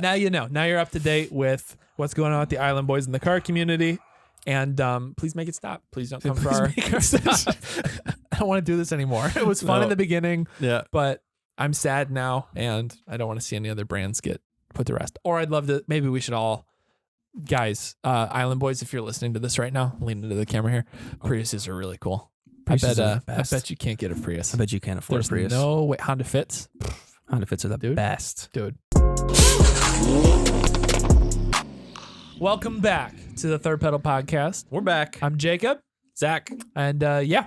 Now you know. Now you're up to date with what's going on with the Island Boys in the car community. And please make it stop. Please don't come for our... I don't want to do this anymore. It was fun in the beginning, but I'm sad now, and I don't want to see any other brands get put to rest. Or I'd love to... Maybe we should all... Guys, Island Boys, if you're listening to this right now, lean into the camera here. Priuses are really cool. I bet you can't get a Prius. I bet you can't afford a Prius. No way. Honda Fits. Honda Fits are the best. Dude. Welcome back to the Third Pedal Podcast. We're back. I'm Jacob. Zach. And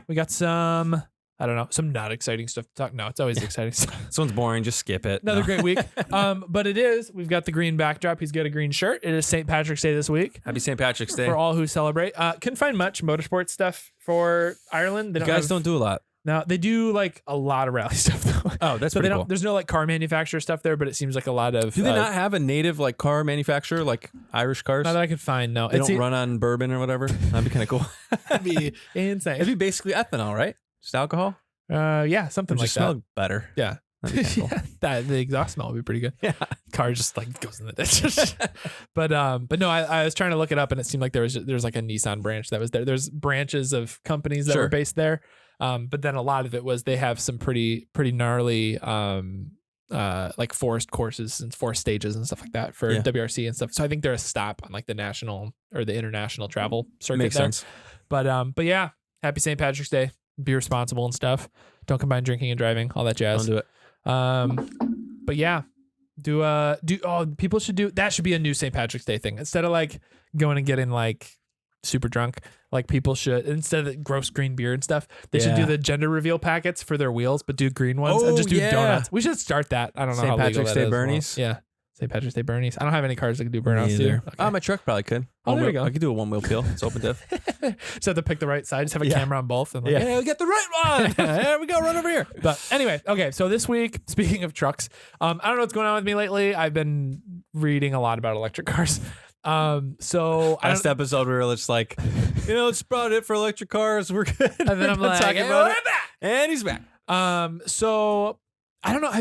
we got some, I don't know, some not exciting stuff to talk. No, it's always exciting stuff. This one's boring. Just skip it. Another great week. But it is. We've got the green backdrop. He's got a green shirt. It is St. Patrick's Day this week. Happy St. Patrick's Day. For all who celebrate. Couldn't find much motorsport stuff for Ireland. You guys don't do a lot. No, they do like a lot of rally stuff though. Oh, that's pretty cool. There's no like car manufacturer stuff there, but it seems like a lot of. Do they not have a native like car manufacturer, like Irish cars? Not that I could find. No, they don't run on bourbon or whatever. That'd be kind of cool. That'd be insane. It'd be basically ethanol, right? Just alcohol. Yeah, something like that. Smell better. Yeah. Cool. The exhaust smell would be pretty good. Yeah, car just like goes in the ditch. but no, I was trying to look it up, and it seemed like there's like a Nissan branch that was there. There's branches of companies that were based there, but then a lot of it was they have some pretty gnarly like forest courses and forest stages and stuff like that for WRC and stuff. So I think they're a stop on like the national or the international travel circuit. Makes sense. But yeah, happy St. Patrick's Day. Be responsible and stuff. Don't combine drinking and driving. All that jazz. Don't do it. But yeah, people should do that. Should be a new St. Patrick's Day thing. Instead of like going and getting like super drunk, like people should, instead of the gross green beer and stuff, they should do the gender reveal packets for their wheels, but do green ones and just do donuts. We should start that. I don't know how St. Patrick's Day Bernies. Well, yeah. St. Patrick's Day Bernies. I don't have any cars that can do burnouts too. Okay. My truck probably could. Oh, there we go. I could do a one-wheel peel. It's open diff. Just have to pick the right side. Just have a camera on both. And like, we get the right one. There we go. Run over here. But anyway, okay. So this week, speaking of trucks, I don't know what's going on with me lately. I've been reading a lot about electric cars. So last episode we were just like, it's about it for electric cars. We're good. And then I'm like, talking about it. And he's back. So I don't know.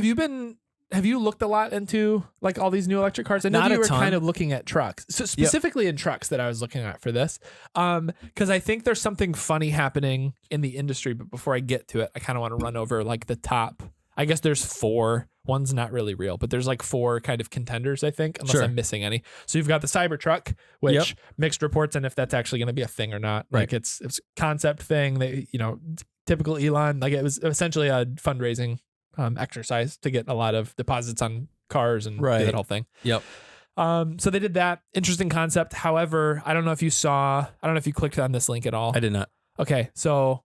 Have you looked a lot into like all these new electric cars? I know you were kind of looking at trucks, so specifically in trucks that I was looking at for this. Because I think there's something funny happening in the industry. But before I get to it, I kind of want to run over like the top. I guess there's 4. One's not really real, but there's like 4 kind of contenders, I think, unless I'm missing any. So you've got the Cybertruck, which mixed reports on if that's actually going to be a thing or not. Right. Like it's concept thing. They, typical Elon. Like it was essentially a fundraising exercise to get a lot of deposits on cars and do that whole thing. Yep. So they did that. Interesting concept. However, I don't know if you clicked on this link at all. I did not. Okay. So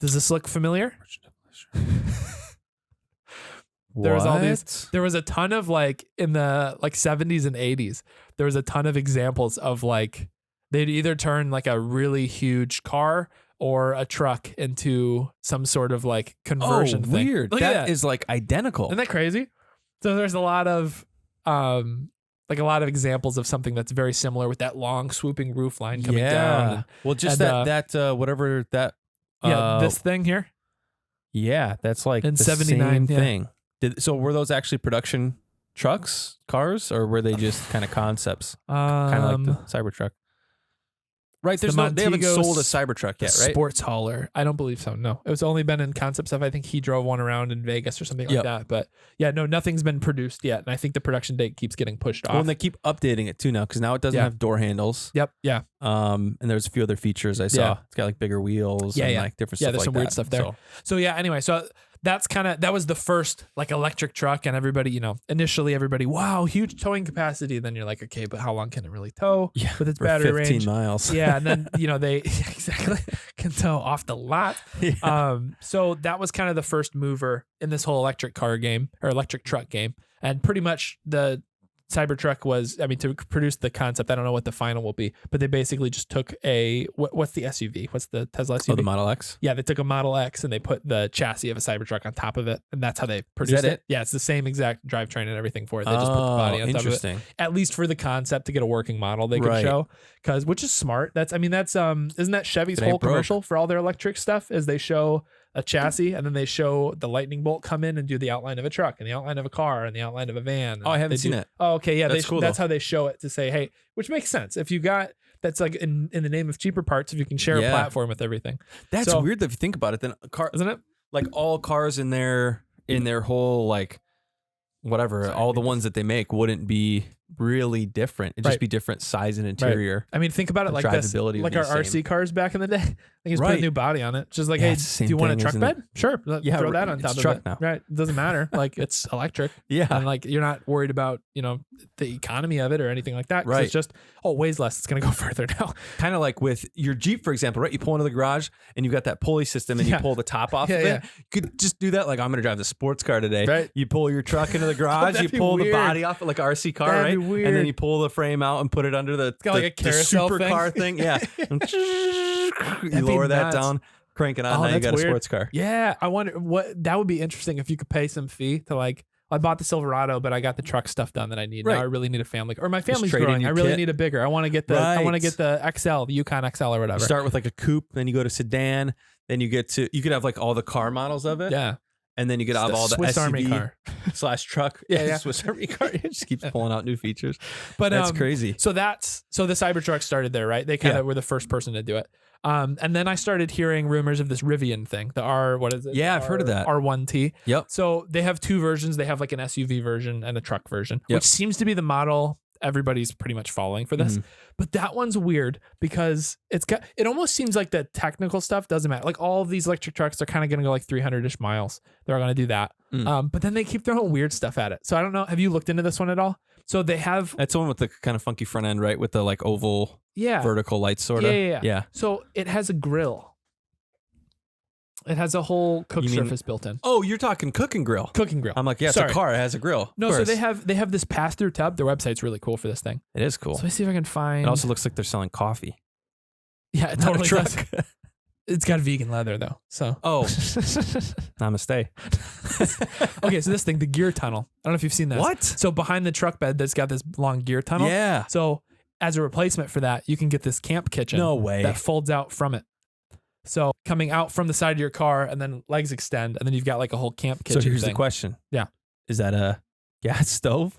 does this look familiar? There was a ton of like in the like 70s and 80s, there was a ton of examples of like, they'd either turn like a really huge car or a truck into some sort of like conversion thing. Weird. That is like identical. Isn't that crazy? So there's a lot of examples of something that's very similar with that long swooping roof line coming down. Well, just whatever that. This thing here. Yeah, that's like in the 79 same thing. So were those actually production trucks, cars, or were they just kind of concepts? Kind of like the Cybertruck. Right, they haven't sold a Cybertruck yet, right? Sports hauler. I don't believe so. No, it was only been in concept stuff. I think he drove one around in Vegas or something like that. But yeah, no, nothing's been produced yet, and I think the production date keeps getting pushed off. Well, and they keep updating it too now because now it doesn't have door handles. Yep. Yeah. And there's a few other features I saw. Yeah. It's got like bigger wheels. And like different stuff. Yeah, there's some weird stuff there. So yeah. Anyway, so that was the first like electric truck, and everybody, initially everybody, wow, huge towing capacity. Then you're like, okay, but how long can it really tow with its battery 15 range? miles. Yeah, and then they exactly can tow off the lot. Yeah. So that was kind of the first mover in this whole electric car game or electric truck game, and pretty much the Cybertruck was, to produce the concept, I don't know what the final will be, but they basically just took what's the SUV? What's the Tesla SUV? Oh, the Model X? Yeah, they took a Model X and they put the chassis of a Cybertruck on top of it, and that's how they produced it. Yeah, it's the same exact drivetrain and everything for it. They just put the body on top of it. At least for the concept to get a working model they could show, which is smart. Isn't that Chevy's whole commercial for all their electric stuff? Is they show a chassis, and then they show the lightning bolt come in and do the outline of a truck and the outline of a car and the outline of a van. Oh, I haven't seen it. Oh, okay, yeah, that's cool. That's how they show it to say, hey, which makes sense. If you got that's like in the name of cheaper parts, if you can share a platform with everything. That's weird if you think about it. Then isn't it? Like all cars in their whole like whatever, all the ones that they make wouldn't be really different. It'd just be different size and interior. Right. I mean, think about it like this. Like our RC cars back in the day. I think he's put a new body on it. Just like, hey, do you want a truck bed? Sure. Throw that on top of it. Now. Right. It doesn't matter. Like it's electric. Yeah. And like you're not worried about, the economy of it or anything like that. Right. It's just, it weighs less. It's going to go further now. Kind of like with your Jeep, for example, right? You pull into the garage and you've got that pulley system and you pull the top off of it. Yeah. You could just do that. Like, I'm going to drive the sports car today. Right. You pull your truck into the garage, you pull the body off like an RC car, right? And then you pull the frame out and put it under the supercar thing. Yeah. You lower that down, crank it on. Now you got a sports car. Yeah. I wonder that would be interesting if you could pay some fee to like, I bought the Silverado, but I got the truck stuff done that I need. Right. Now I really need a family, or my family's growing. I really need a bigger. I want to get the XL, the Yukon XL or whatever. You start with like a coupe, then you go to sedan, then you could have like all the car models of it. Yeah. And then you could have all the Swiss SUV Army car / truck. Yeah. Swiss Army car. It just keeps pulling out new features. But that's crazy. So the Cybertruck started there, right? They kind of were the first person to do it. And then I started hearing rumors of this Rivian thing, what is it? Yeah, I've heard of that. R1T. Yep. So they have two versions. They have like an SUV version and a truck version, which seems to be the model everybody's pretty much following for this. But that one's weird because it almost seems like the technical stuff doesn't matter. Like all of these electric trucks are kind of going to go like 300-ish miles. They're going to do that. But then they keep throwing weird stuff at it. So I don't know. Have you looked into this one at all? So they have... That's the one with the kind of funky front end, right? With the like oval vertical lights sort of. Yeah. So it has a grill. It has a whole surface built in. Oh, you're talking cooking grill. Cooking grill. I'm like, yeah, it's a car. It has a grill. No, so they have this pass-through tub. Their website's really cool for this thing. It is cool. So let me see if I can find... It also looks like they're selling coffee. Yeah, it totally does. It's got vegan leather though. So namaste. Okay, so this thing, the gear tunnel. I don't know if you've seen this. What? So behind the truck bed, that's got this long gear tunnel. Yeah. So as a replacement for that, you can get this camp kitchen. No way. That folds out from it. So coming out from the side of your car, and then legs extend, and then you've got like a whole camp kitchen. So here's the question. Yeah. Is that a gas stove?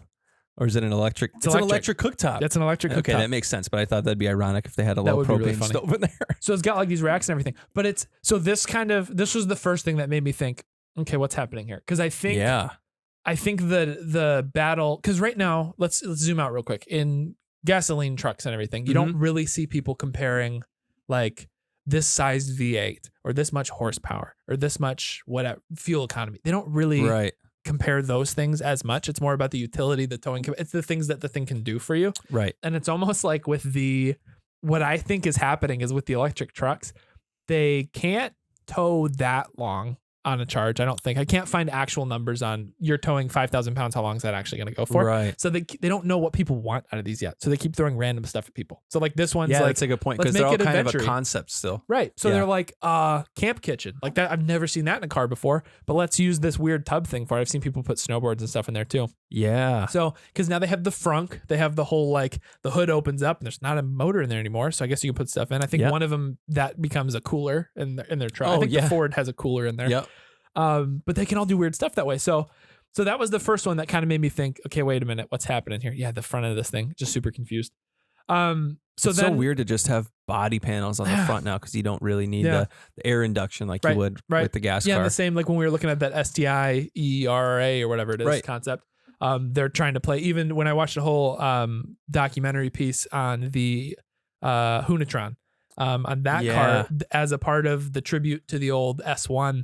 Or is it an electric? It's an electric cooktop. That's an electric cooktop. Okay, that makes sense. But I thought that'd be ironic if they had a low propane stove in there. So it's got like these racks and everything. But this was the first thing that made me think, okay, what's happening here? Because I think the battle. Because right now, let's zoom out real quick. In gasoline trucks and everything, you don't really see people comparing like this sized V8 or this much horsepower or this much whatever fuel economy. They don't really compare those things as much. It's more about the utility, the towing. It's the things that the thing can do for you. Right. And it's almost like with what I think is happening is with the electric trucks, they can't tow that long on a charge. I don't think. I can't find actual numbers on you're towing 5,000 pounds. How long is that actually going to go for? Right. So they don't know what people want out of these yet. So they keep throwing random stuff at people. So like this one's that's a good point because they're all kind of a concept still. Right. So they're like camp kitchen like that. I've never seen that in a car before, but let's use this weird tub thing for it. I've seen people put snowboards and stuff in there too. Yeah. So because now they have the frunk, they have the whole like the hood opens up and there's not a motor in there anymore. So I guess you can put stuff in. I think one of them that becomes a cooler in their truck. I think the Ford has a cooler in there. Yep. But they can all do weird stuff that way. So that was the first one that kind of made me think, okay, wait a minute, what's happening here? Yeah, the front of this thing, just super confused. It's so weird to just have body panels on the front now because you don't really need the air induction like you would with the gas car. Yeah, the same like when we were looking at that STI ERA or whatever it is concept. They're trying to play, even when I watched a whole documentary piece on the Hunatron on that car as a part of the tribute to the old S1.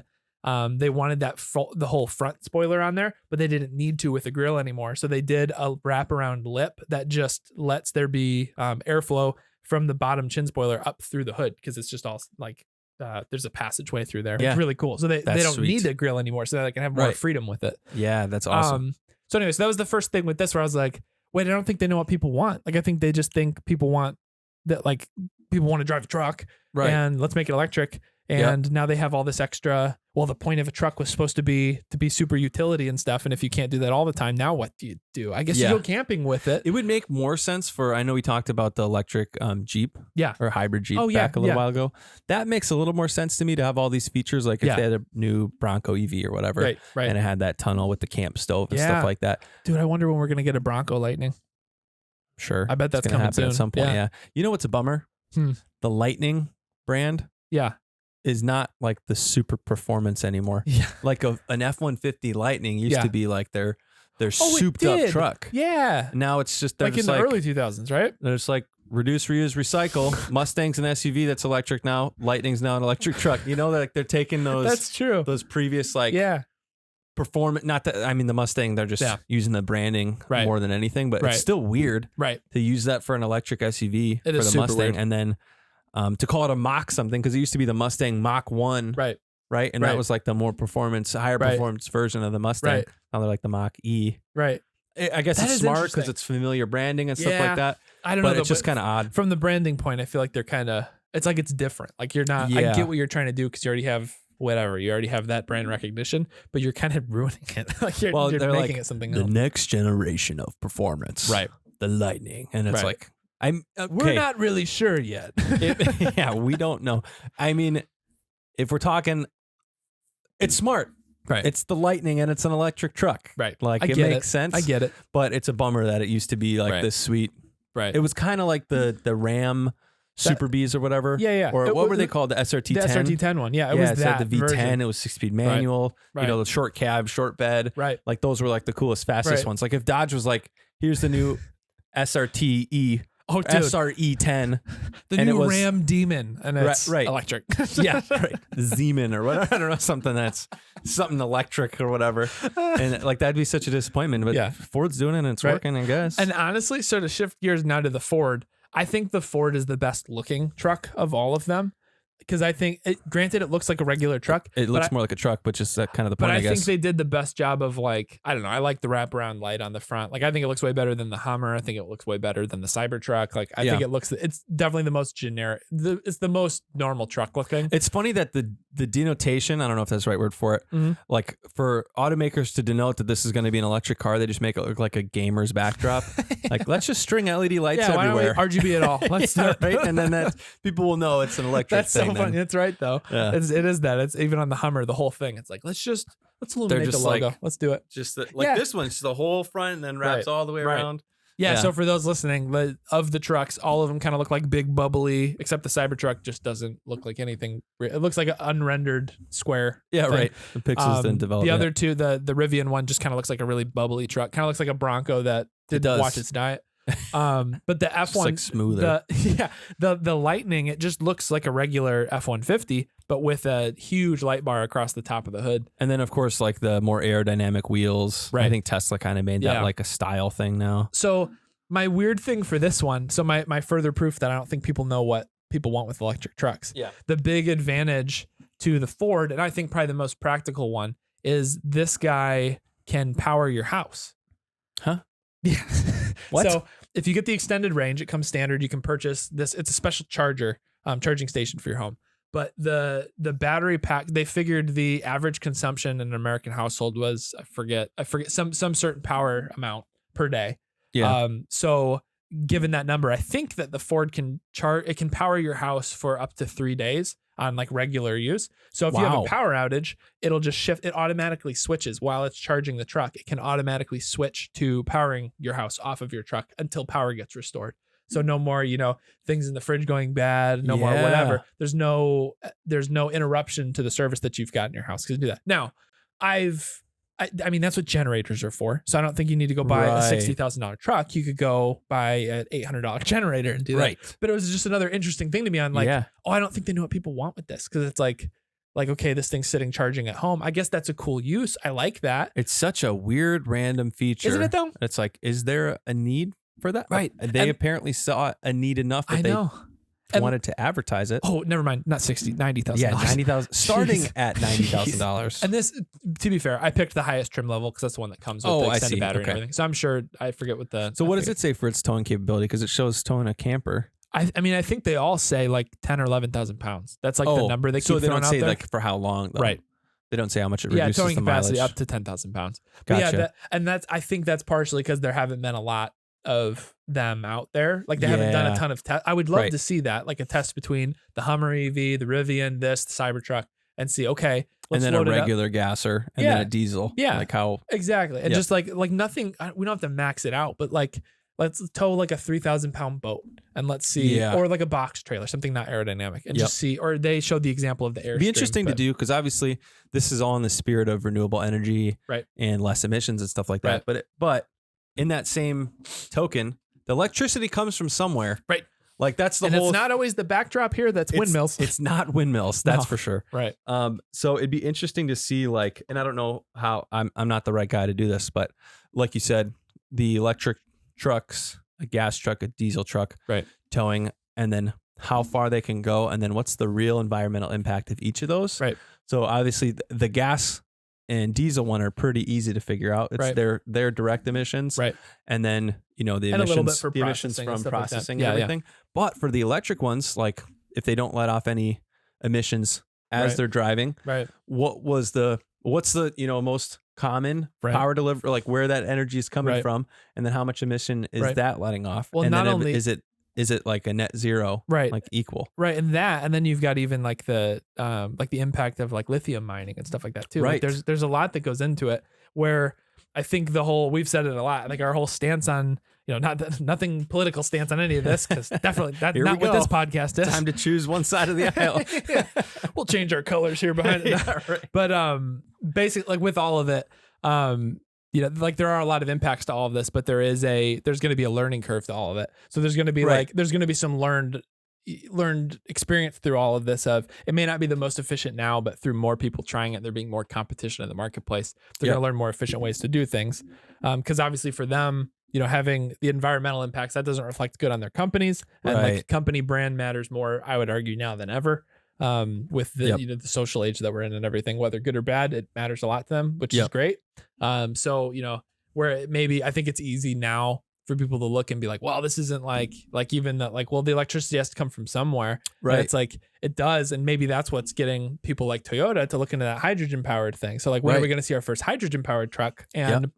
They wanted the whole front spoiler on there, but they didn't need to with the grill anymore. So they did a wraparound lip that just lets there be airflow from the bottom chin spoiler up through the hood because it's just all like there's a passageway through there. Yeah. It's really cool. So they don't need a grill anymore, so they can have more freedom with it. Yeah, that's awesome. So anyways, that was the first thing with this where I was like, wait, I don't think they know what people want. Like I think they just think people want that, like people want to drive a truck and let's make it electric. And now they have all this extra. Well, the point of a truck was supposed to be super utility and stuff. And if you can't do that all the time, now what do you do? I guess you go camping with it. It would make more sense for, I know we talked about the electric Jeep or hybrid Jeep back a little while ago. That makes a little more sense to me to have all these features. Like if they had a new Bronco EV or whatever, right. and it had that tunnel with the camp stove and stuff like that. Dude, I wonder when we're going to get a Bronco Lightning. Sure. I bet that's coming soon. At some point. Yeah. You know what's a bummer? The Lightning brand. Yeah. Is not like the super performance anymore. Yeah. Like an F-150 Lightning used to be like their souped up truck. Yeah. Now it's just like in the early 2000s, right? There's like reduce, reuse, recycle. Mustang's an SUV that's electric now. Lightning's now an electric truck. You know, like they're taking those. That's true. Those previous performance. Not that I mean the Mustang. They're just using the branding more than anything, but it's still weird, to use that for an electric SUV for the Mustang, weird. And then. To call it a Mach something, because it used to be the Mustang Mach 1. Right. And that was like the more higher performance version of the Mustang. Right. Now they're like the Mach E. Right. I guess it's smart because it's familiar branding and stuff like that. I don't know. But it's just kind of odd. From the branding point, I feel like they're kind of, it's like it's different. Like you're not, I get what you're trying to do because you already have whatever. You already have that brand recognition, but you're kind of ruining it. Like you're making like it something else. The next generation of performance. Right. The Lightning. And it's like, we're not really sure yet. We don't know. I mean, if we're talking, it's smart. Right. It's the Lightning and it's an electric truck. Right. Like it makes sense. I get it. But it's a bummer that it used to be like this sweet. Right. It was kind of like the Ram Super Bs or whatever. Yeah. Or what were they called? The SRT-10? The SRT-10 one. Yeah. It was that the V10. version. It was 6-speed manual. Right. You know, the short cab, short bed. Right. Like those were like the coolest, fastest ones. Like if Dodge was like, here's the new SRT-E. Oh, dude. SRE10. The new Ram Demon. And it's electric. Zeman or whatever. I don't know. Something electric or whatever. And like that'd be such a disappointment. But Ford's doing it and it's working, I guess. And honestly, so to shift gears now to the Ford, I think the Ford is the best looking truck of all of them. Because I think, granted, it looks like a regular truck. It looks more like a truck, but just kind of the point, I guess. But I think they did the best job of like, I don't know, I like the wraparound light on the front. Like, I think it looks way better than the Hummer. I think it looks way better than the Cybertruck. Like, I think it's definitely the most generic. It's the most normal truck looking. It's funny that the denotation, I don't know if that's the right word for it, like for automakers to denote that this is going to be an electric car, they just make it look like a gamer's backdrop. Like, let's just string LED lights everywhere. Why don't we RGB at all? Let's do it. Right? And then people will know it's an electric thing. So funny. It's right though. Yeah. It is that. It's even on the Hummer, the whole thing. It's like let's illuminate the logo. Like, let's do it. Just this one's just the whole front and then wraps all the way around. Yeah. So for those listening, of the trucks, all of them kind of look like big bubbly, except the Cybertruck just doesn't look like anything. It looks like an unrendered square. Yeah, thing. Right. The pixels didn't develop. The other two, the Rivian one, just kind of looks like a really bubbly truck. Kind of looks like a Bronco that didn't watch its diet. But the F1, like smoother. The Lightning, it just looks like a regular F-150, but with a huge light bar across the top of the hood. And then of course, like the more aerodynamic wheels. Right. I think Tesla kind of made that like a style thing now. So my weird thing for this one, so my further proof that I don't think people know what people want with electric trucks. Yeah. The big advantage to the Ford, and I think probably the most practical one, is this guy can power your house. Huh? Yeah. What? So if you get the extended range, it comes standard. You can purchase this. It's a special charger, charging station for your home. But the battery pack, they figured the average consumption in an American household was, I forget some certain power amount per day. Yeah. So given that number, I think that the Ford can power your house for up to 3 days on like regular use. So if you have a power outage, it'll just shift. It automatically switches while it's charging the truck. It can automatically switch to powering your house off of your truck until power gets restored. So no more, things in the fridge going bad, no more whatever. There's no interruption to the service that you've got in your house because do that. Now, I mean, that's what generators are for. So I don't think you need to go buy a $60,000 truck. You could go buy an $800 generator and do that. But it was just another interesting thing to me on like, I don't think they know what people want with this. Cause it's like, okay, this thing's sitting charging at home. I guess that's a cool use. I like that. It's such a weird random feature. Isn't it though? It's like, is there a need for that? Right. They apparently saw a need enough that they wanted to advertise it. Oh, never mind. Not 60, $90,000. Yeah, $90,000. Starting at $90,000. And this, to be fair, I picked the highest trim level because that's the one that comes with the extended battery and everything. So I'm sure I forget what the. So what does it say for its towing capability? Because it shows towing a camper. I mean, I think they all say like 10 or 11,000 pounds. That's like the number they keep throwing out there. So they don't say like for how long, though. Right. They don't say how much it reduces towing the capacity mileage. up to 10,000 pounds. Gotcha. I think that's partially because there haven't been a lot of them out there. Like they haven't done a ton of tests. I would love to see that, like a test between the Hummer EV, the Rivian, the Cybertruck, and see, okay, let's and then a regular gasser and then a diesel. Yeah. Like how. Exactly. And just like nothing, we don't have to max it out, but like, let's tow like a 3,000 pound boat and let's see, or like a box trailer, something not aerodynamic, and just see, or they showed the example of the Airstream. It'd be interesting to do, because obviously this is all in the spirit of renewable energy and less emissions and stuff like that. But in that same token, the electricity comes from somewhere. Right. Like that's the and whole. It's not always the backdrop here. That's windmills. It's not windmills. That's for sure. Right. So it'd be interesting to see, like, and I don't know how I'm not the right guy to do this, but like you said, the electric trucks, a gas truck, a diesel truck, towing, and then how far they can go, and then what's the real environmental impact of each of those. Right. So obviously the gas and diesel one are pretty easy to figure out. It's their direct emissions. Right. And then, the emissions, from processing and everything. Yeah. But for the electric ones, like if they don't let off any emissions as they're driving, what's the most common power delivery, like where that energy is coming from, and then how much emission is that letting off? Well, and not then only is it like a net zero, like equal? Right. And then you've got even like the impact of like lithium mining and stuff like that too. Right. Like there's a lot that goes into it, where I think we've said it a lot, like our whole stance on, nothing political stance on any of this, because definitely that's not what this podcast is. Time to choose one side of the aisle. We'll change our colors here behind it. But basically, like with all of it, like there are a lot of impacts to all of this, but there's going to be a learning curve to all of it. So there's going to be there's going to be some learned experience through all of this. Of it may not be the most efficient now, but through more people trying it, there being more competition in the marketplace, they're going to learn more efficient ways to do things. Because obviously for them, having the environmental impacts, that doesn't reflect good on their companies, and like company brand matters more, I would argue, now than ever. With the the social age that we're in and everything, whether good or bad, it matters a lot to them, which is great. So where it maybe, I think it's easy now for people to look and be like, well, this isn't like even that, like, well, the electricity has to come from somewhere. Right. And it's like, it does. And maybe that's what's getting people like Toyota to look into that hydrogen powered thing. So like, when are we going to see our first hydrogen powered truck? And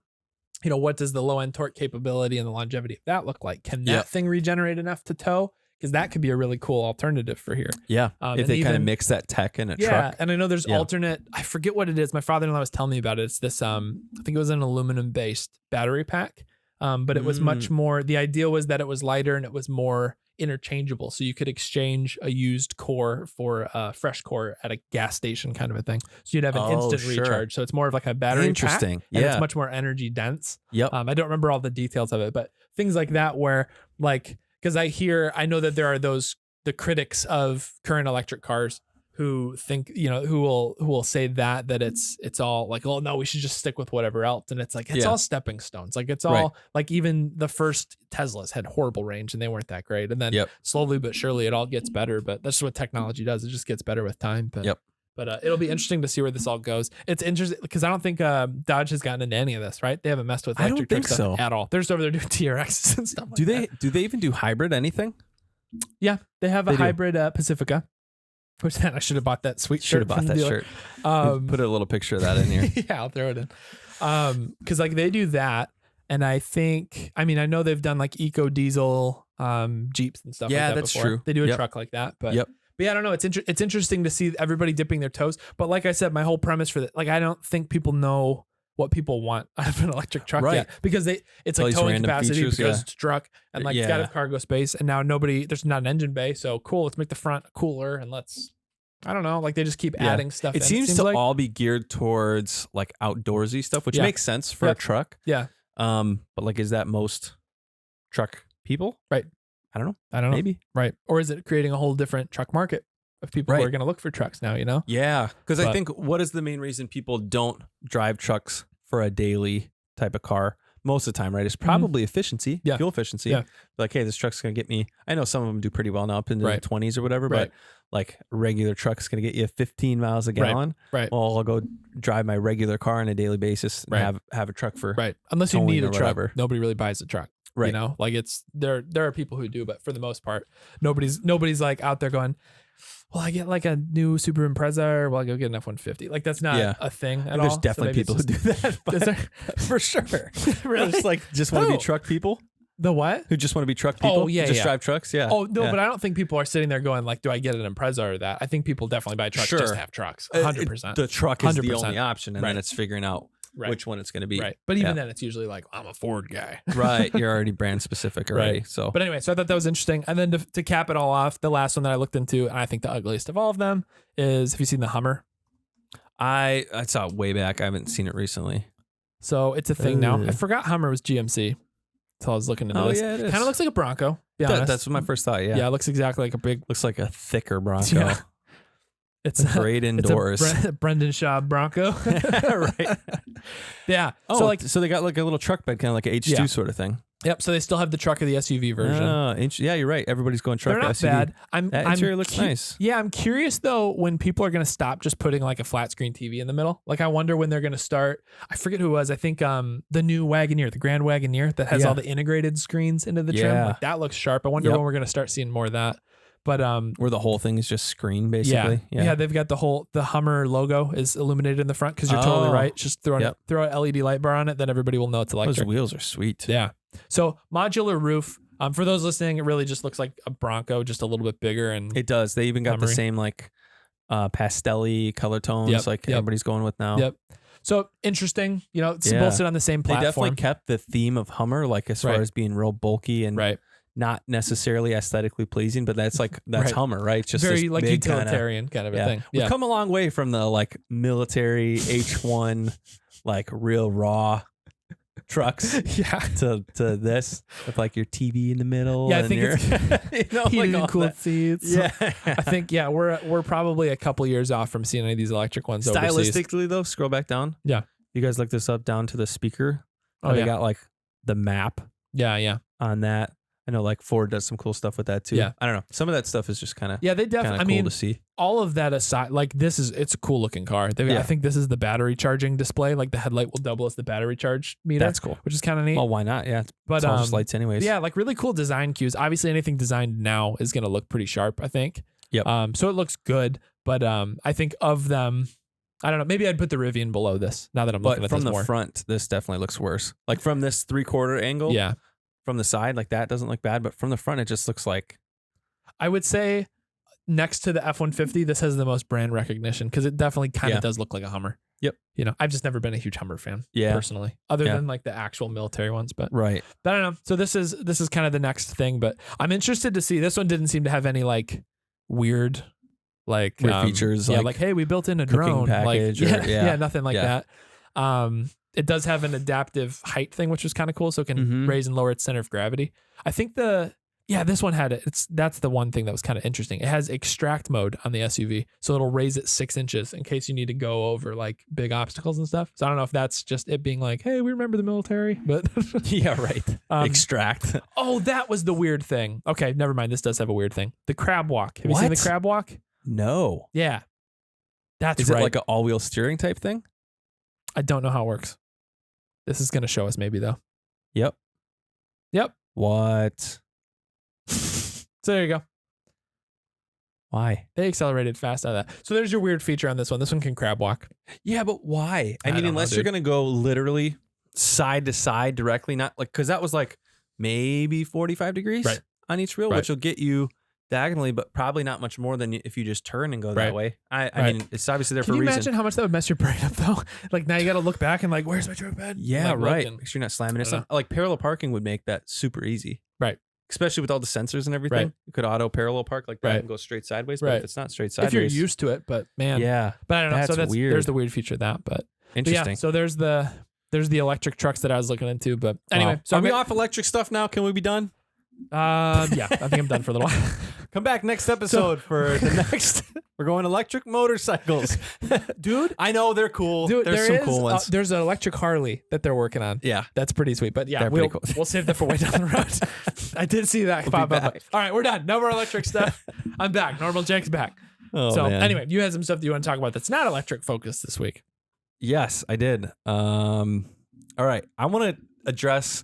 what does the low end torque capability and the longevity of that look like? Can that thing regenerate enough to tow? Because that could be a really cool alternative for here. Yeah. If they kind of mix that tech in a truck. Yeah. And I know there's alternate, I forget what it is. My father-in-law was telling me about it. It's this, I think it was an aluminum based battery pack. But it was much more, the idea was that it was lighter and it was more interchangeable. So you could exchange a used core for a fresh core at a gas station kind of a thing. So you'd have an instant recharge. So it's more of like a battery pack. And it's much more energy dense. Yep. I don't remember all the details of it, but things like that where like, because I know that there are the critics of current electric cars who think, who will say that it's all like, oh no, we should just stick with whatever else. And it's like, it's all stepping stones. Like it's all like, even the first Teslas had horrible range and they weren't that great. And then slowly but surely it all gets better, but that's what technology does. It just gets better with time. But But it'll be interesting to see where this all goes. It's interesting because I don't think Dodge has gotten into any of this, right? They haven't messed with electric truck stuff at all. They're just over there doing TRXs and stuff. Do they even do hybrid anything? Yeah, they have a hybrid Pacifica. Which then I should have bought that sweet shirt. Should have bought that shirt. Put a little picture of that in here. Yeah, I'll throw it in. Because like they do that, and I know they've done like eco diesel Jeeps and stuff. Yeah, like that that's before. true. They do a truck like that, but. But yeah, I don't know. It's interesting to see everybody dipping their toes. But like I said, my whole premise for that, like, I don't think people know what people want out of an electric truck yet, because it's like towing capacity because it's a truck and like it's got a cargo space, and now there's not an engine bay. So cool, let's make the front cooler and I don't know, like they just keep adding stuff. It seems to all be geared towards like outdoorsy stuff, which makes sense for a truck. Yeah. But like, is that most truck people? Right. I don't know. Maybe. Right. Or is it creating a whole different truck market of people who are going to look for trucks now, Yeah. Because I think what is the main reason people don't drive trucks for a daily type of car most of the time, right? It's probably efficiency, fuel efficiency. Yeah. Like, hey, this truck's going to get me, I know some of them do pretty well now up into the 20s or whatever, but like regular truck's going to get you 15 miles a gallon. Right. Well, I'll go drive my regular car on a daily basis and have a truck for unless you need a truck. Nobody really buys a truck. Right. You know, like there are people who do, but for the most part, nobody's like out there going, well, I get like a new Subaru Impreza, or well, I go get an F-150. Like that's not a thing at all. There's definitely people who do that. Is there? For sure. Really? Just want to be truck people. The what? Who just want to be truck people? Oh, yeah, just drive trucks? Yeah. Oh, no, but I don't think people are sitting there going like, do I get an Impreza or that? I think people definitely buy trucks just to have trucks. 100%. The truck is 100%. The only option, and right. then it's figuring out which one it's going to be. Right. But even then, it's usually like, I'm a Ford guy. Right. You're already brand specific already. Right. So, but anyway, so I thought that was interesting. And then to cap it all off, the last one that I looked into, and I think the ugliest of all of them is, have you seen the Hummer? I saw it way back. I haven't seen it recently. So it's a thing now. I forgot Hummer was GMC. So I was looking into this. Yeah, it is. Kind of looks like a Bronco. Be honest. That's my first thought. Yeah. Yeah, it looks exactly like a big. Looks like a thicker Bronco. Yeah. It's great indoors. It's a Brendan Schaub Bronco. Right. Yeah. Oh, so they got like a little truck bed, kind of like a H2 sort of thing. Yep. So they still have the truck or the SUV version. Oh, yeah, you're right. Everybody's going truck. They're not SUV. bad. That interior looks nice. Yeah, I'm curious though when people are going to stop just putting like a flat screen TV in the middle. Like I wonder when they're going to start. I forget who it was. I think the new Wagoneer, the Grand Wagoneer that has all the integrated screens into the trim. Like that looks sharp. I wonder when we're going to start seeing more of that. But where the whole thing is just screen basically. Yeah, they've got the Hummer logo is illuminated in the front because you're totally right. Just throw an LED light bar on it, then everybody will know it's electric. Those wheels are sweet. Yeah. So modular roof. For those listening, it really just looks like a Bronco, just a little bit bigger. And it does. They even got the same like pastel-y color tones like everybody's going with now. Yep. So interesting. You know, both sit on the same platform. They definitely kept the theme of Hummer, like as far as being real bulky and not necessarily aesthetically pleasing, but that's Hummer, right? It's just very like utilitarian kind of a thing. We've come a long way from the like military H1, like real raw trucks to this with like your TV in the middle. Yeah, I think it's heated and cooled seats. Yeah. I think we're probably a couple years off from seeing any of these electric ones overseas. Stylistically though, scroll back down. Yeah. You guys look this up down to the speaker. They got like the map. Yeah. On that. I know like Ford does some cool stuff with that too. Yeah. I don't know. Some of that stuff is just kind of they definitely cool to see. All of that aside, like it's a cool looking car. I think this is the battery charging display. Like the headlight will double as the battery charge meter. That's cool. Which is kind of neat. Well, why not? Yeah. But it's all just lights anyways. Yeah, like really cool design cues. Obviously anything designed now is going to look pretty sharp, I think. Yep. So it looks good, but I think of them, I don't know. Maybe I'd put the Rivian below this now that I'm looking at this more. From the front, this definitely looks worse. Like from this 3/4 angle. Yeah. From the side, like that doesn't look bad, but from the front, it just looks like. I would say next to the F-150, this has the most brand recognition because it definitely kind of does look like a Hummer. Yep. You know, I've just never been a huge Hummer fan personally, other than like the actual military ones. But right. But I don't know. So this is kind of the next thing, but I'm interested to see. This one didn't seem to have any like weird features. Yeah, like hey, we built in a drone package. Like, nothing like that. It does have an adaptive height thing, which is kind of cool. So it can raise and lower its center of gravity. I think this one had it. That's the one thing that was kind of interesting. It has extract mode on the SUV. So it'll raise it 6 inches in case you need to go over like big obstacles and stuff. So I don't know if that's just it being like, hey, we remember the military, but yeah, right. Extract. Oh, that was the weird thing. Okay, never mind. This does have a weird thing. The crab walk. Have you seen the crab walk? No. Yeah. That's Is it like an all-wheel steering type thing? I don't know how it works. This is going to show us maybe though. Yep. What? So there you go. Why? They accelerated fast out of that. So there's your weird feature on this one. This one can crab walk. Yeah, but why? I mean, unless you're going to go literally side to side directly, not like, because that was like maybe 45 degrees on each wheel, which will get you diagonally, but probably not much more than if you just turn and go that way. I mean, it's obviously there for a reason. Can you imagine how much that would mess your brain up though? Like now you got to look back and like, where's my truck bed? Yeah, right. Make sure you're not slamming it. Like parallel parking would make that super easy. Right. Especially with all the sensors and everything. Right. You could auto parallel park like that and go straight sideways. But if it's not straight sideways. If you're used to it, but man. Yeah. But I don't know. That's so weird. There's the weird feature of that. But interesting. But yeah, so there's the electric trucks that I was looking into. But anyway. Wow. So are we off electric stuff now? Can we be done? Yeah, I think I'm done for a little while. Come back next episode for the next. We're going electric motorcycles, dude. I know they're cool. Dude, there's some cool ones. There's an electric Harley that they're working on. Yeah, that's pretty sweet. But yeah, cool. We'll save that for way down the road. I did see that pop up. All right, we're done. No more electric stuff. I'm back. Normal Jake's back. Oh, so man. Anyway, you had some stuff that you want to talk about that's not electric focused this week. Yes, I did. All right, I want to address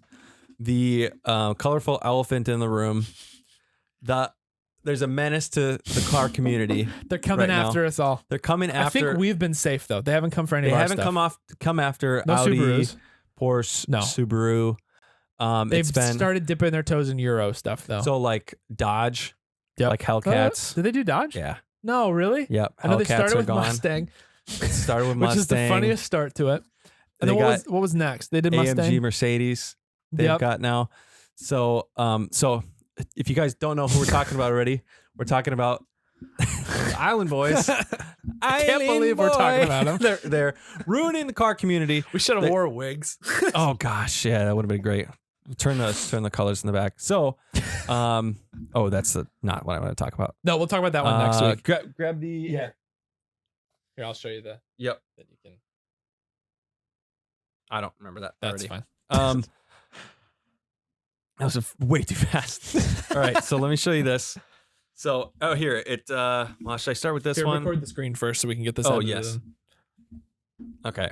the colorful elephant in the room. There's a menace to the car community. They're coming after us all. They're coming after. I think we've been safe though. They haven't come for any of our stuff. They haven't come after no Audi, Subarus. Porsche, no Subaru. They've started dipping their toes in Euro stuff though. So like Dodge, like Hellcats. Did they do Dodge? Yeah. No, really? Yep. I know they started with Mustang. Started with Mustang, which is the funniest start to it. And then what was next? They did Mustang. AMG Mercedes. They've got now. So if you guys don't know who we're talking about already, we're talking about Island Boys. I can't believe we're talking about them. They're ruining the car community. We should have wore wigs. Oh gosh, yeah, that would have been great. Turn the colors in the back. So, that's not what I want to talk about. No, we'll talk about that one next week. Grab the Here, I'll show you the. Yep. That you can. I don't remember that. That's already. fine. That was way too fast. All right, so let me show you this. So, here it. Well, should I start with this one? Record the screen first so we can get this. Oh yes. Okay.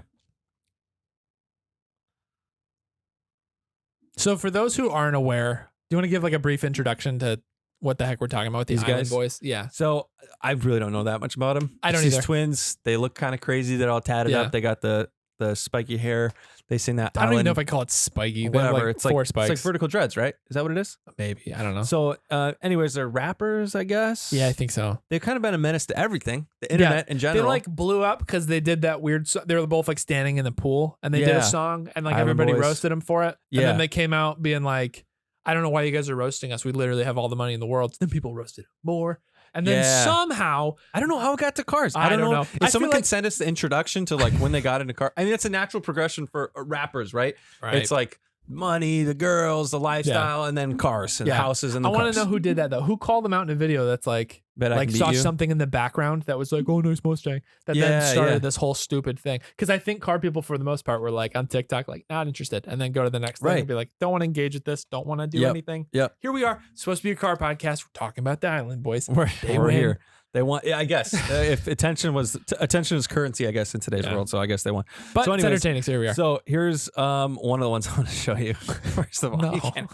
So, for those who aren't aware, do you want to give like a brief introduction to what the heck we're talking about with these Island Boys? Yeah. So, I really don't know that much about them. I don't either. These twins, they look kind of crazy. They're all tatted up. They got the spiky hair. They sing that. I don't even know if I call it spiky. Whatever. Like four spikes. It's like vertical dreads, right? Is that what it is? Maybe. I don't know. So, anyways, they're rappers, I guess. Yeah, I think so. They've kind of been a menace to everything, the internet in general. They like blew up because they did that weird. They were both like standing in the pool, and they did a song, and like everybody roasted them for it. And then they came out being like, "I don't know why you guys are roasting us. We literally have all the money in the world." Then people roasted more. And then somehow, I don't know how it got to cars. I don't know. If someone can send us the introduction to like when they got into cars. I mean, it's a natural progression for rappers, right? It's like money, the girls, the lifestyle, and then cars and houses and the I want to know who did that though. Who called them out in a video that's like saw something in the background that was like, "Oh, nice Mustang." That then started this whole stupid thing. Because I think car people for the most part were like on TikTok, like not interested, and then go to the next thing and be like, "Don't want to engage with this. Don't want to do anything." Yep. Here we are, supposed to be a car podcast. We're talking about the Island Boys. We're here. They want, I guess, if attention is currency, I guess, in today's world. So I guess they want. But so anyways, it's entertaining. So here we are. So here's one of the ones I want to show you. First of all, no. You can't.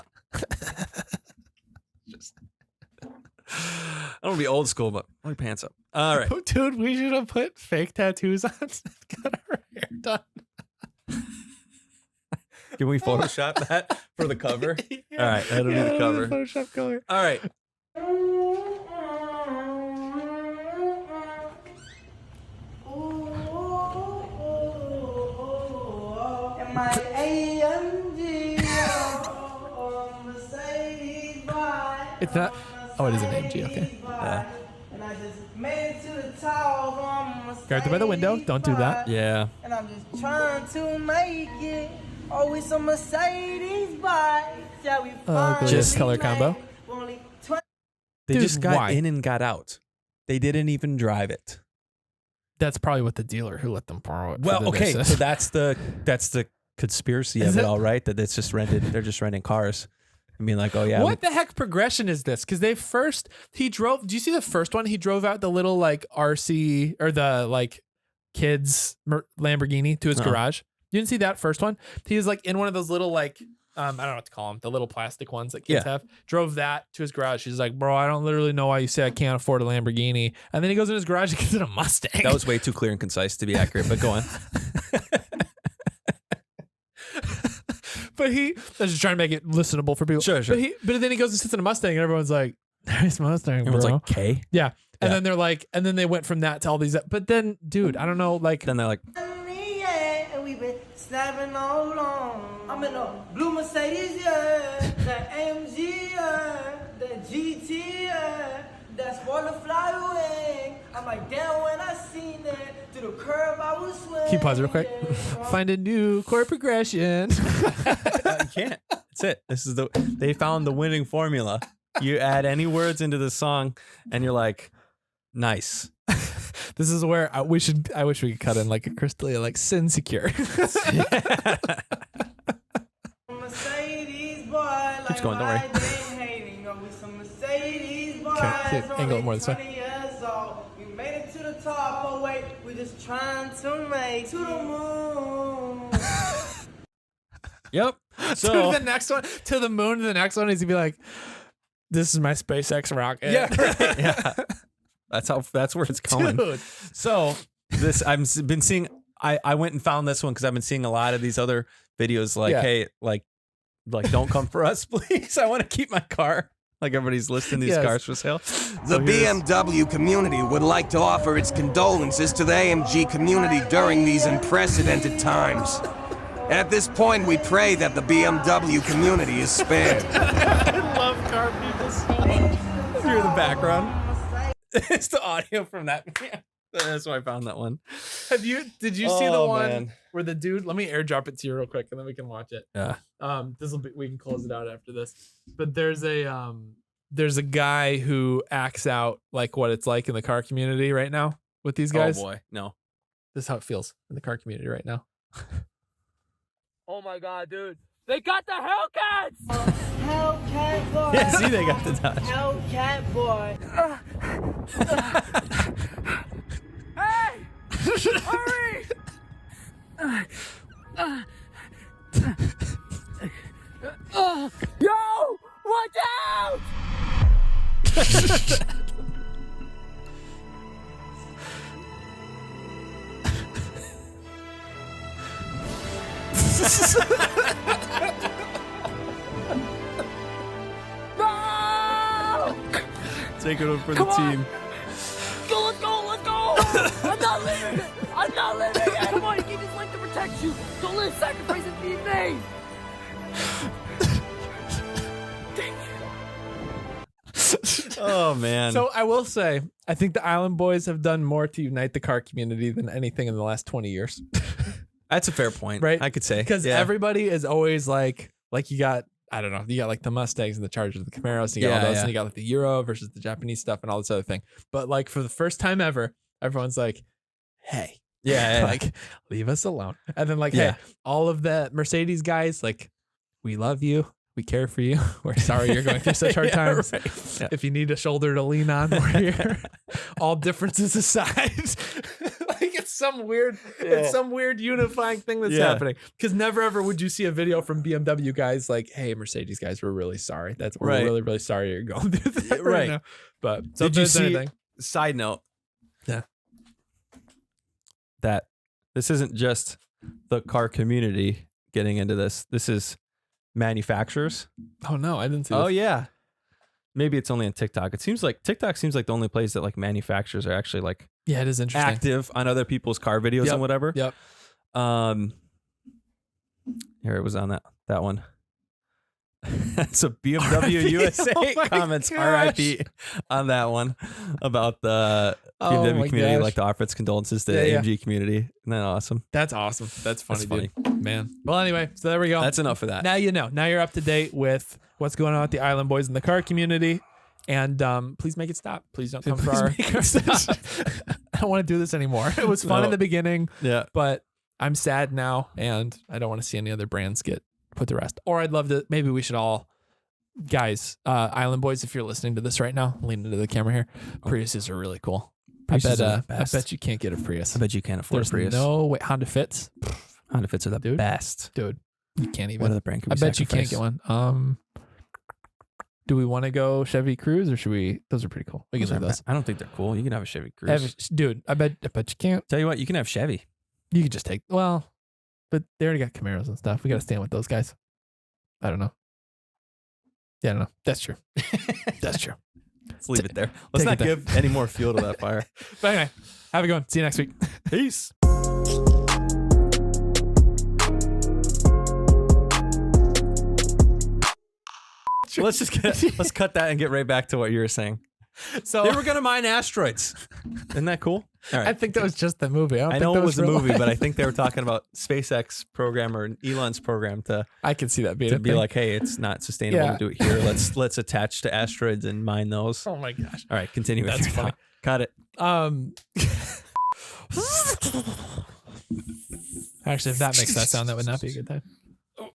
I don't want to be old school, but pull your pants up. All right, dude, we should have put fake tattoos on. Got our hair done. Can we Photoshop that for the cover? All right, that'll be the cover. Photoshop color. All right. My AMG, Mercedes by. It's not. Oh, it is an AMG. Okay. And I just made it to the top. Guard by the window. Don't do that. Yeah. And I'm just trying to make it. Always a Mercedes bike. Yeah, we just color combo. They just got in and got out. They didn't even drive it. That's probably what the dealer who let them borrow it. Well, okay, so that's the conspiracy of it all, right? That it's just rented. They're just renting cars. I mean, like, oh yeah. What the heck progression is this? Because he drove. Do you see the first one? He drove out the little like RC or the like kids Lamborghini to his garage. You didn't see that first one? He was like in one of those little like I don't know what to call them, the little plastic ones that kids have. Drove that to his garage. He's like, "Bro, I don't literally know why you say I can't afford a Lamborghini." And then he goes in his garage and gets in a Mustang. That was way too clear and concise to be accurate, but go on. But I was just trying to make it listenable for people. Sure. But then he goes and sits in a Mustang, and everyone's like, "Nice Mustang, bro." Everyone's like, "K." Yeah. And then they're like, and then they went from that to all these. But then, dude, I don't know, like. Then they're like. We've been snapping all along. I'm in a blue Mercedes, that AMG, that GT, that spoiler flyway. I'm like, damn, when I seen that to the curb, I was swinging. Can you pause real quick? Find a new chord progression. You can't. That's it. They found the winning formula. You add any words into the song, and you're like, nice. This is where I wish we could cut in like a Crystalia, like sin secure. Keeps going, don't worry. Okay, angle it more this way. We made it to the top, oh wait, we just trying to make to the moon. Yep. So to the next one, to the moon. To the next one, he's gonna be like, "This is my SpaceX rocket." Yeah, right. Yeah. That's where it's going. Dude. So this I've been seeing. I went and found this one because I've been seeing a lot of these other videos. Like, hey, like don't come for us, please. I want to keep my car. Like everybody's listing these cars for sale. The BMW community would like to offer its condolences to the AMG community during these unprecedented times. At this point, we pray that the BMW community is spared. I love car people so much. Hear the background. It's the audio from that. That's why I found that one. Did you see the one where the dude? Let me airdrop it to you real quick, and then we can watch it. Yeah. We can close it out after this. But there's a guy who acts out like what it's like in the car community right now with these guys. Oh boy, no. This is how it feels in the car community right now. Oh my God, dude! They got the Hellcats! Hellcat boy. Yeah, see, they got the Dodge. Hellcat boy. Hey! Hurry! Yo! Watch out! No! Take it over for the team. Let's go! I'm not leaving! Come on, you keep this link to protect you! Don't let sacrifices be made! Oh man. So I will say, I think the Island Boys have done more to unite the car community than anything in the last 20 years. That's a fair point, right? I could say. Because everybody is always like you got, I don't know, you got like the Mustangs and the Chargers, the Camaros, and you got all those, and you got like the Euro versus the Japanese stuff and all this other thing. But like for the first time ever, everyone's like, hey, like leave us alone. And then like, hey, all of the Mercedes guys, like, we love you. We care for you. We're sorry you're going through such hard times. Right. Yeah. If you need a shoulder to lean on, we're here. All differences aside. Like it's some weird unifying thing that's happening. Because never ever would you see a video from BMW guys like, hey, Mercedes guys, we're really sorry. We're really, really sorry you're going through that right now. But did you see, side note, that this isn't just the car community getting into this. This is manufacturers. Oh no, I didn't see this. Oh yeah. Maybe it's only on TikTok. It seems like TikTok seems like the only place that like manufacturers are actually like it is interesting. Active on other people's car videos and whatever. Yep. Here it was on that one. So BMW USA comments RIP on that one about the BMW community, like to offer its condolences to the AMG community. Isn't that awesome? That's awesome. That's funny, dude. Man. Well, anyway, so there we go. That's enough of that. Now you know. Now you're up to date with what's going on with the Island Boys in the car community. And please make it stop. Please don't come for our... I don't want to do this anymore. It was fun in the beginning, but I'm sad now, and I don't want to see any other brands get put to rest. Or I'd love to, maybe we should all, guys, Island Boys, if you're listening to this right now, lean into the camera here. Priuses are really cool. I bet you can't get a Prius. I bet you can't afford a Prius. No way. Honda Fits. Honda Fits are the best. Dude, you can't even. What other brand can we bet you can't get one. Do we want to go Chevy Cruze or should we? Those are pretty cool. We can do those. I don't think they're cool. You can have a Chevy Cruze. Dude, I bet you can't. Tell you what, you can have Chevy. You could just take, but they already got Camaros and stuff. We got to stand with those guys. I don't know. Yeah, I don't know. That's true. That's true. Let's leave it there. Let's not give any more fuel to that fire. But anyway, have a good one. See you next week. Peace. Let's cut that and get right back to what you were saying. So they were going to mine asteroids. Isn't that cool? All right. I think that was just the movie. I know it was a movie, but I think they were talking about SpaceX program or Elon's program I can see that being to be like, hey, it's not sustainable to do it here. Let's attach to asteroids and mine those. Oh my gosh! All right, continue. That's funny. Cut it. Actually, if that makes that sound, that would not be a good time.